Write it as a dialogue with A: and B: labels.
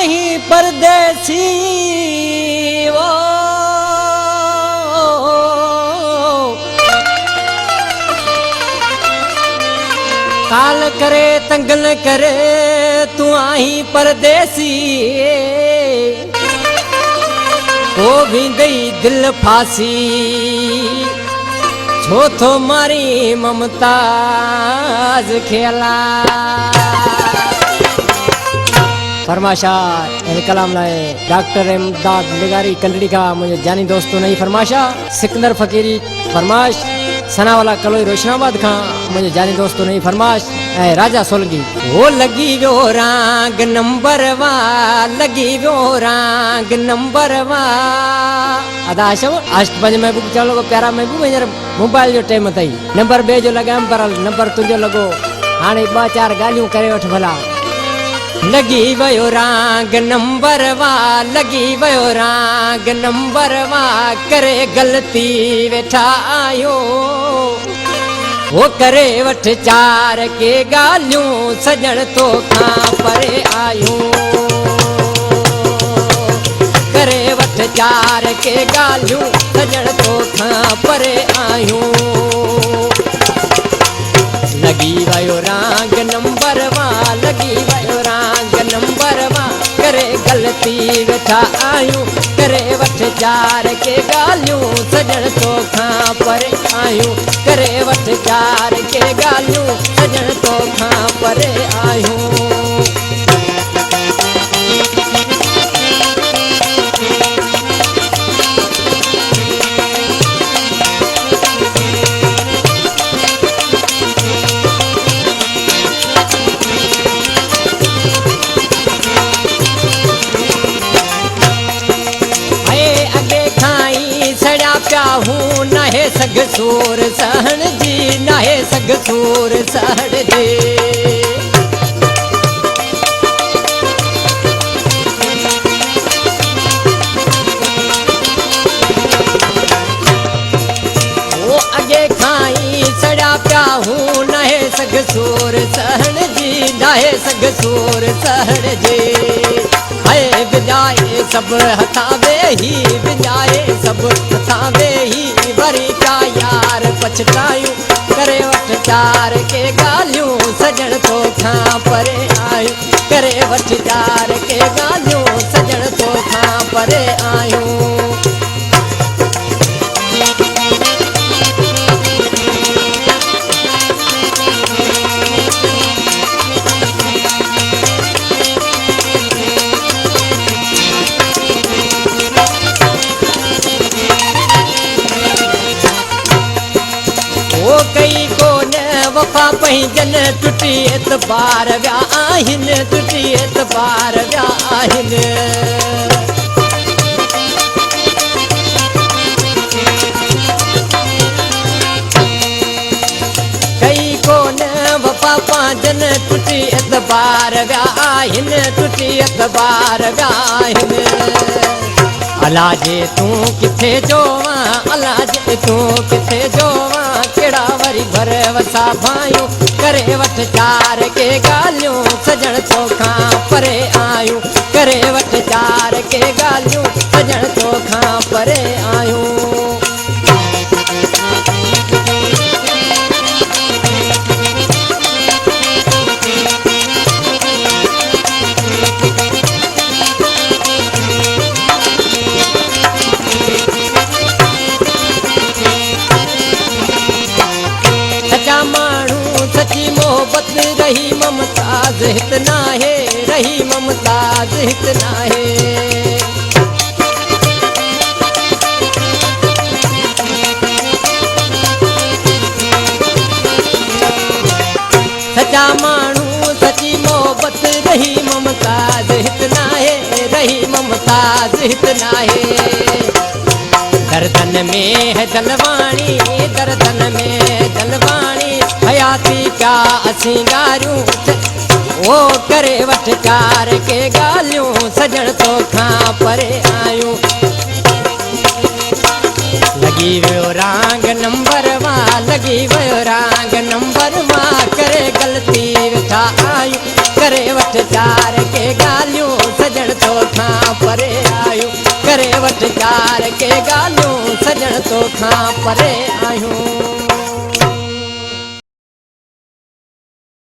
A: आही परदेसी वो काल करे तंग न करे तू आही परदेसी ओ भी दई दिल फांसी छो तो मारी ममताज खेला फरमाशा कलाम लाए डॉक्टर इमदाद निगारी कंडड़ी का मुझे जानी दोस्तों नहीं फरमाशा सिकंदर फकीरी फरमाश सनावाला कलोई रोशनाबाद का मुझे जानी दोस्तों नहीं फरमाश राजा सोलगी वो लगी वो राग नंबर वा लगी वो राग नंबर वा अदा शव अष्टपंज में बुक चलो को प्यारा में बुक मेरे मोबाइल जो टाइम तई नंबर 2 जो लगाम पर नंबर तुझो लगो हाणे 2-4 गालियों करे वठ भला लगी वयो राग नंबर वा लगी वयो राग नंबर वा करे गलती वेठा आयो वो करे वठ 4 के गालियों सजण तो खां परे आयो करे वठ 4 के गालियों सजण तो खां परे आयो लगी वयो राग नंबर वा लगी वयो राग नंबर वा करे गलती वेठा आयूं करे वठ 4 के गालियों सजण तो खां परे आयूं करे वठ 4 के गालियों सजण तो खां परे आयूं हूँ नहे सग सूर सहन जी नहे सग सूर सहन जी वो अगे खाई सड़ा प्या हूँ नहे सग सूर सहन जी नहे सग सूर सहन जी हाय बिजाए सब हथा ही बिजाए सब हथा ही वरी क्या यार पछतायूं करे वठ 4 के गालियों सजण तो खां परे आयूं करे वठ 4 के गालियों सजण तो खां परे आयूं कई कोन वफा पही जन टुटी एतबार व्या आहिन टुटी एतबार व्या आहिन कई कोन वफा पांजन टुटी एतबार व्या आहिन टुटी एतबार व्या आहिन अलाजे तू किथे जोवा अलाजे तू किथे जोवा केड़ा वरी भर वसा भायूं करे वठ 4 के गालियों सजण तो खां परे आयूं करे वठ 4 के गालियों सजण तो खां परे आयूं सची मोहब्बत रही ममताज हित नाहे रही ममताज हित नाहे सचा माण्हू सची मोहब्बत रही ममताज हित नाहे रही ममताज हित नाहे दर्दन में है दलवाणी दर्दन में है दलवाणी हयाती क्या असिंगारूं ओ करे वठ 4 के गालियों सजण तो खां परे आयूं लगी वो राग नंबर वा लगी वो राग नंबर वा करे गलती वेठा आयूं करे वठ 4 के गालियों सजण खां परे आहियूं करे वठ प्यार के ॻाल्हियूं सजण तो खां परे आहियूं